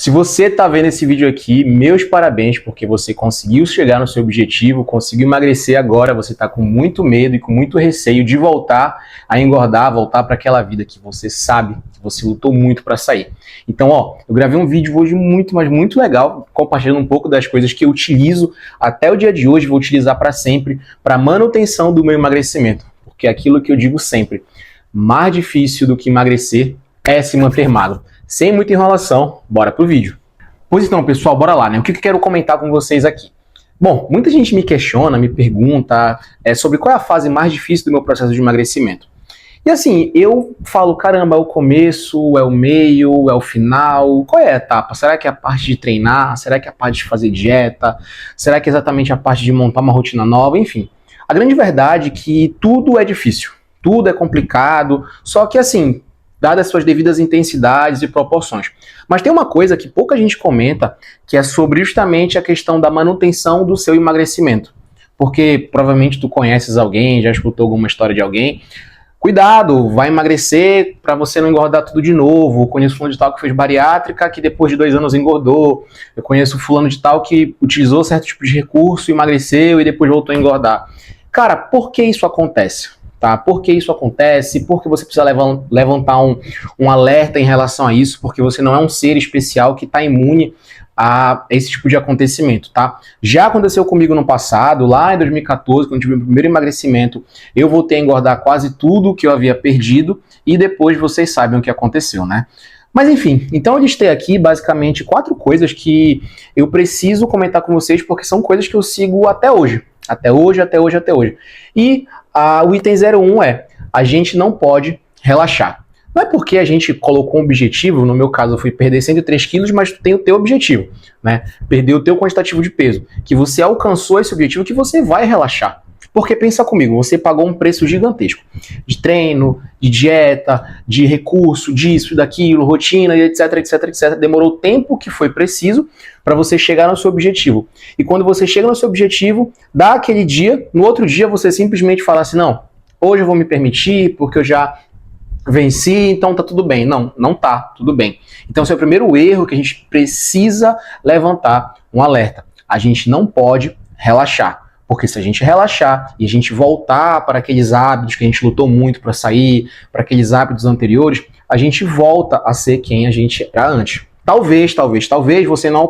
Se você está vendo esse vídeo aqui, meus parabéns, porque você conseguiu chegar no seu objetivo, conseguiu emagrecer agora, você está com muito medo e com muito receio de voltar a engordar, voltar para aquela vida que você sabe, que você lutou muito para sair. Então, eu gravei um vídeo hoje muito, mas muito legal, compartilhando um pouco das coisas que eu utilizo até o dia de hoje, vou utilizar para sempre, para manutenção do meu emagrecimento. Porque é aquilo que eu digo sempre, mais difícil do que emagrecer é se manter magro. Sem muita enrolação, bora pro vídeo. Pois então, pessoal, bora lá, né? O que eu quero comentar com vocês aqui? Bom, muita gente me questiona, me pergunta sobre qual é a fase mais difícil do meu processo de emagrecimento. E assim, eu falo, caramba, é o começo, é o meio, é o final, qual é a etapa? Será que é a parte de treinar? Será que é a parte de fazer dieta? Será que é exatamente a parte de montar uma rotina nova? Enfim, a grande verdade é que tudo é difícil, tudo é complicado, só que assim, dadas suas devidas intensidades e proporções. Mas tem uma coisa que pouca gente comenta, que é sobre justamente a questão da manutenção do seu emagrecimento. Porque provavelmente tu conheces alguém, já escutou alguma história de alguém. Cuidado, vai emagrecer para você não engordar tudo de novo. Eu conheço fulano de tal que fez bariátrica, que depois de 2 anos engordou. Eu conheço fulano de tal que utilizou certo tipo de recurso, emagreceu e depois voltou a engordar. Cara, por que isso acontece? Tá? Por que isso acontece? Por que você precisa levantar um alerta em relação a isso? Porque você não é um ser especial que está imune a esse tipo de acontecimento, tá? Já aconteceu comigo no passado, lá em 2014, quando eu tive o meu primeiro emagrecimento, eu voltei a engordar quase tudo que eu havia perdido e depois vocês sabem o que aconteceu, né? Mas enfim, então eu listei aqui basicamente 4 coisas que eu preciso comentar com vocês porque são coisas que eu sigo até hoje. Até hoje. E o item 01 é, a gente não pode relaxar. Não é porque a gente colocou um objetivo, no meu caso eu fui perder 103 quilos, mas tu tem o teu objetivo, né? Perder o teu quantitativo de peso. Que você alcançou esse objetivo que você vai relaxar. Porque pensa comigo, você pagou um preço gigantesco de treino, de dieta, de recurso, disso, daquilo, rotina, etc, etc, etc. Demorou o tempo que foi preciso para você chegar no seu objetivo. E quando você chega no seu objetivo, dá aquele dia, no outro dia você simplesmente fala assim, não, hoje eu vou me permitir porque eu já venci, então tá tudo bem. Não, não tá tudo bem. Então esse é o primeiro erro que a gente precisa levantar um alerta. A gente não pode relaxar. Porque se a gente relaxar e a gente voltar para aqueles hábitos que a gente lutou muito para sair, para aqueles hábitos anteriores, a gente volta a ser quem a gente era antes. Talvez você não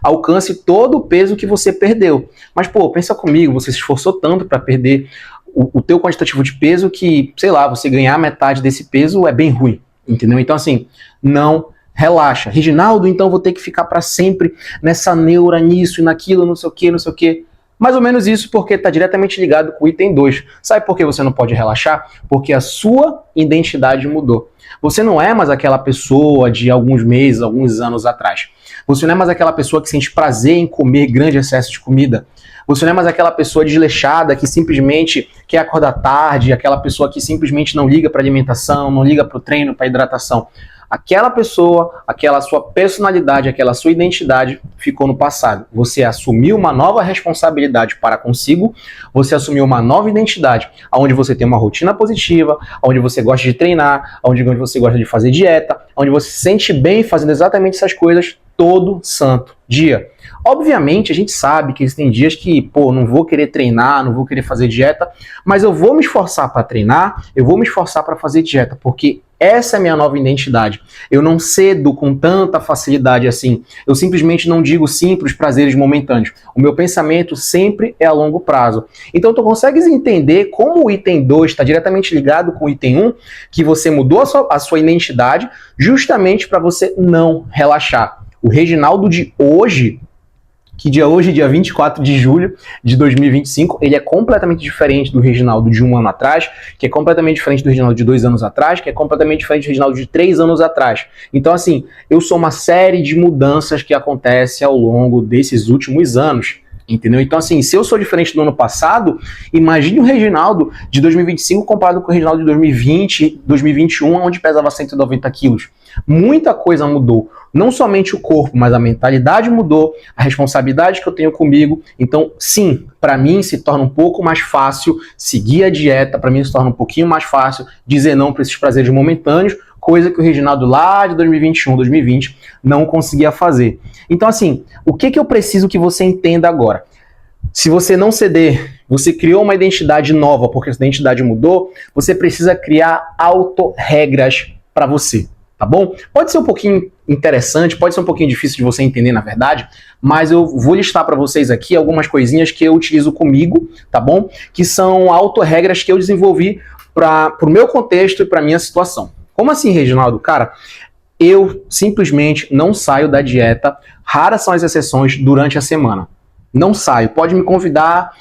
alcance todo o peso que você perdeu. Mas, pensa comigo, você se esforçou tanto para perder o teu quantitativo de peso que, sei lá, você ganhar metade desse peso é bem ruim, entendeu? Então, assim, não relaxa. Reginaldo, então vou ter que ficar para sempre nessa neura, nisso e naquilo, não sei o quê. Mais ou menos isso porque está diretamente ligado com o item 2. Sabe por que você não pode relaxar? Porque a sua identidade mudou. Você não é mais aquela pessoa de alguns meses, alguns anos atrás. Você não é mais aquela pessoa que sente prazer em comer grande excesso de comida. Você não é mais aquela pessoa desleixada que simplesmente quer acordar tarde, aquela pessoa que simplesmente não liga para alimentação, não liga para o treino, para hidratação. Aquela pessoa, aquela sua personalidade, aquela sua identidade ficou no passado. Você assumiu uma nova responsabilidade para consigo, você assumiu uma nova identidade, onde você tem uma rotina positiva, onde você gosta de treinar, onde você gosta de fazer dieta, onde você se sente bem fazendo exatamente essas coisas todo santo dia. Obviamente, a gente sabe que existem dias que, não vou querer treinar, não vou querer fazer dieta, mas eu vou me esforçar para treinar, eu vou me esforçar para fazer dieta, porque essa é a minha nova identidade. Eu não cedo com tanta facilidade assim. Eu simplesmente não digo sim para os prazeres momentâneos. O meu pensamento sempre é a longo prazo. Então, tu consegues entender como o item 2 está diretamente ligado com o item 1, que você mudou a sua identidade justamente para você não relaxar. O Reginaldo de hoje, que dia hoje, dia 24 de julho de 2025, ele é completamente diferente do Reginaldo de 1 ano atrás, que é completamente diferente do Reginaldo de 2 anos atrás, que é completamente diferente do Reginaldo de 3 anos atrás. Então, assim, eu sou uma série de mudanças que acontecem ao longo desses últimos anos. Entendeu? Então, assim, se eu sou diferente do ano passado, imagine o Reginaldo de 2025 comparado com o Reginaldo de 2020, 2021, onde pesava 190 quilos. Muita coisa mudou. Não somente o corpo, mas a mentalidade mudou, a responsabilidade que eu tenho comigo. Então, sim, para mim se torna um pouco mais fácil seguir a dieta, para mim se torna um pouquinho mais fácil dizer não para esses prazeres momentâneos, coisa que o Reginaldo lá de 2021, 2020 não conseguia fazer. Então, assim, o que eu preciso que você entenda agora? Se você não ceder, você criou uma identidade nova porque essa identidade mudou, você precisa criar autorregras para você, tá bom? Pode ser um pouquinho interessante, pode ser um pouquinho difícil de você entender, na verdade, mas eu vou listar para vocês aqui algumas coisinhas que eu utilizo comigo, tá bom? Que são autorregras que eu desenvolvi para o meu contexto e para minha situação. Como assim, Reginaldo? Cara, eu simplesmente não saio da dieta, raras são as exceções durante a semana. Não saio. Pode me convidar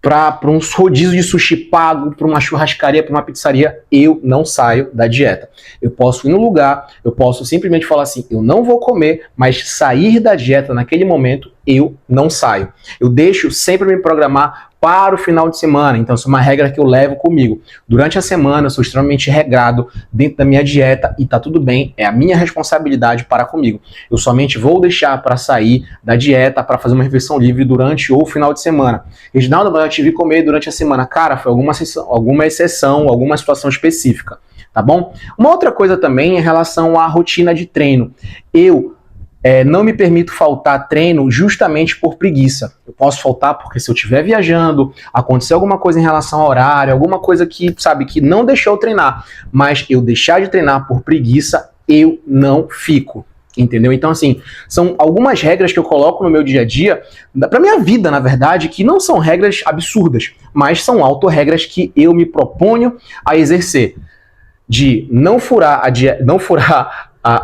para um rodízio de sushi pago, para uma churrascaria, para uma pizzaria, eu não saio da dieta. Eu posso ir no lugar, eu posso simplesmente falar assim, eu não vou comer, mas sair da dieta naquele momento, eu não saio. Eu deixo sempre me programar para o final de semana, então isso é uma regra que eu levo comigo. Durante a semana eu sou extremamente regrado dentro da minha dieta e tá tudo bem, é a minha responsabilidade para comigo. Eu somente vou deixar para sair da dieta, para fazer uma refeição livre durante o final de semana. Reginaldo, eu te vi comer durante a semana. Cara, foi alguma exceção, alguma situação específica, tá bom? Uma outra coisa também em relação à rotina de treino. Eu não me permito faltar treino justamente por preguiça. Eu posso faltar porque se eu estiver viajando, acontecer alguma coisa em relação ao horário, alguma coisa que, sabe, que não deixou eu treinar, mas eu deixar de treinar por preguiça, eu não fico. Entendeu? Então, assim, são algumas regras que eu coloco no meu dia a dia, pra minha vida, na verdade, que não são regras absurdas, mas são autorregras que eu me proponho a exercer. De não furar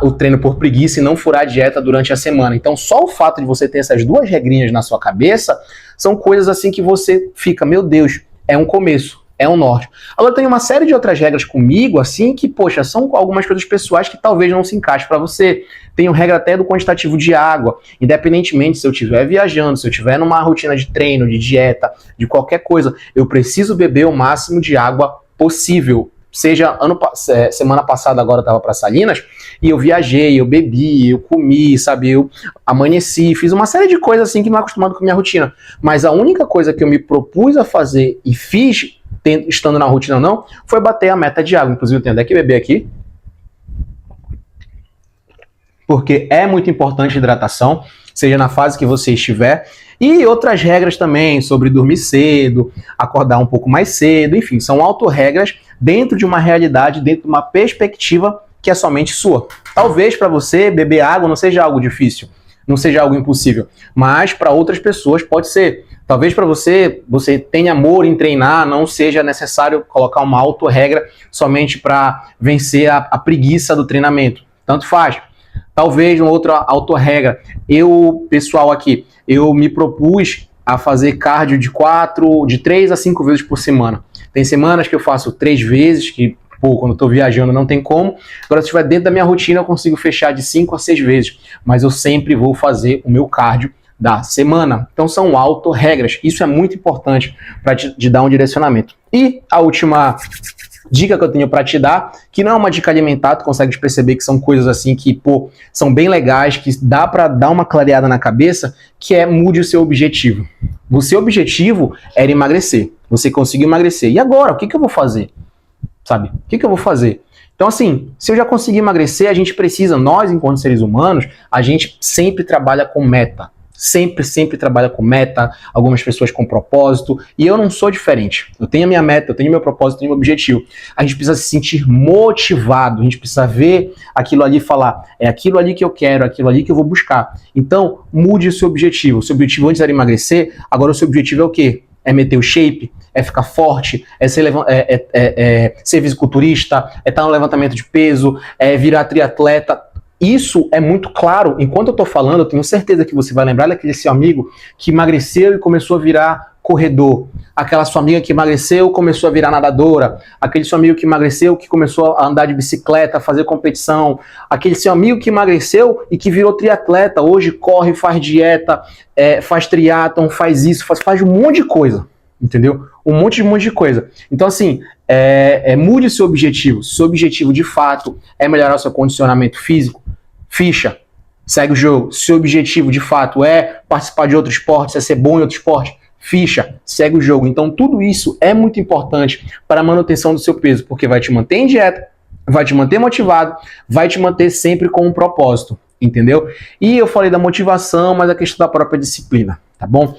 o treino por preguiça e não furar a dieta durante a semana. Então, só o fato de você ter essas duas regrinhas na sua cabeça são coisas assim que você fica, meu Deus, é um começo, é um norte. Agora, tem uma série de outras regras comigo, assim, que, poxa, são algumas coisas pessoais que talvez não se encaixem para você. Tenho regra até do quantitativo de água, independentemente se eu estiver viajando, se eu estiver numa rotina de treino, de dieta, de qualquer coisa, eu preciso beber o máximo de água possível. Seja semana passada agora eu estava para Salinas e eu viajei, eu bebi, eu comi, sabe, eu amanheci, fiz uma série de coisas assim que não é acostumado com a minha rotina. Mas a única coisa que eu me propus a fazer e fiz, estando na rotina ou não, foi bater a meta de água. Inclusive eu tenho até que beber aqui, porque é muito importante a hidratação, seja na fase que você estiver. E outras regras também sobre dormir cedo, acordar um pouco mais cedo, enfim, são autorregras dentro de uma realidade, dentro de uma perspectiva que é somente sua. Talvez para você beber água não seja algo difícil, não seja algo impossível, mas para outras pessoas pode ser. Talvez para você tenha amor em treinar, não seja necessário colocar uma autorregra somente para vencer a preguiça do treinamento. Tanto faz. Talvez uma outra autorregra. Pessoal aqui, eu me propus a fazer cardio de 3 a 5 vezes por semana. Tem semanas que eu faço 3 vezes, que quando eu estou viajando não tem como. Agora, se estiver dentro da minha rotina, eu consigo fechar de 5 a 6 vezes. Mas eu sempre vou fazer o meu cardio da semana. Então são autorregras. Isso é muito importante para te dar um direcionamento. E a última dica que eu tenho para te dar, que não é uma dica alimentar, tu consegue perceber que são coisas assim que, são bem legais, que dá para dar uma clareada na cabeça, que é mude o seu objetivo. O seu objetivo era emagrecer. Você conseguiu emagrecer. E agora, o que eu vou fazer? Sabe? O que eu vou fazer? Então, assim, se eu já consegui emagrecer, a gente precisa, nós, enquanto seres humanos, a gente sempre trabalha com meta. Sempre trabalha com meta, algumas pessoas com propósito, e eu não sou diferente. Eu tenho a minha meta, eu tenho meu propósito, eu tenho meu objetivo. A gente precisa se sentir motivado, a gente precisa ver aquilo ali e falar, é aquilo ali que eu quero, é aquilo ali que eu vou buscar. Então, mude o seu objetivo. O seu objetivo antes era emagrecer, agora o seu objetivo é o quê? É meter o shape, é ficar forte, é ser fisiculturista, é estar no levantamento de peso, é virar triatleta. Isso é muito claro. Enquanto eu estou falando, eu tenho certeza que você vai lembrar daquele seu amigo que emagreceu e começou a virar corredor. Aquela sua amiga que emagreceu e começou a virar nadadora. Aquele seu amigo que emagreceu que começou a andar de bicicleta, a fazer competição. Aquele seu amigo que emagreceu e que virou triatleta. Hoje corre, faz dieta, faz triatlon, faz isso, faz um monte de coisa. Entendeu? Um monte de coisa. Então, assim, mude o seu objetivo. Se o seu objetivo, de fato, é melhorar o seu condicionamento físico, ficha, segue o jogo. Se o seu objetivo, de fato, é participar de outro esporte, é ser bom em outro esporte, ficha, segue o jogo. Então, tudo isso é muito importante para a manutenção do seu peso, porque vai te manter em dieta, vai te manter motivado, vai te manter sempre com um propósito, entendeu? E eu falei da motivação, mas a questão da própria disciplina, tá bom?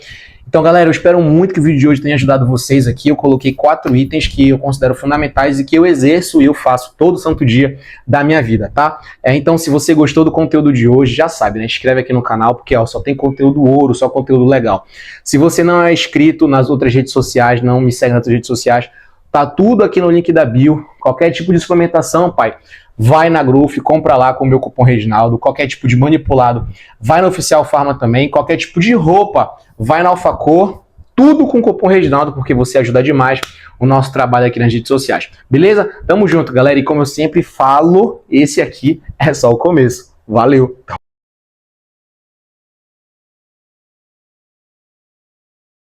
Então, galera, eu espero muito que o vídeo de hoje tenha ajudado vocês aqui. Eu coloquei 4 itens que eu considero fundamentais e que eu exerço e eu faço todo santo dia da minha vida, tá? Então, se você gostou do conteúdo de hoje, já sabe, né? Inscreve aqui no canal, porque ó, só tem conteúdo ouro, só conteúdo legal. Se você não é inscrito nas outras redes sociais, não me segue nas outras redes sociais, tá tudo aqui no link da bio. Qualquer tipo de suplementação, pai, vai na Growth, compra lá com o meu cupom Reginaldo. Qualquer tipo de manipulado, vai na Oficial Pharma também. Qualquer tipo de roupa, vai na Alphacor. Tudo com o cupom Reginaldo, porque você ajuda demais o nosso trabalho aqui nas redes sociais. Beleza? Tamo junto, galera. E como eu sempre falo, esse aqui é só o começo. Valeu!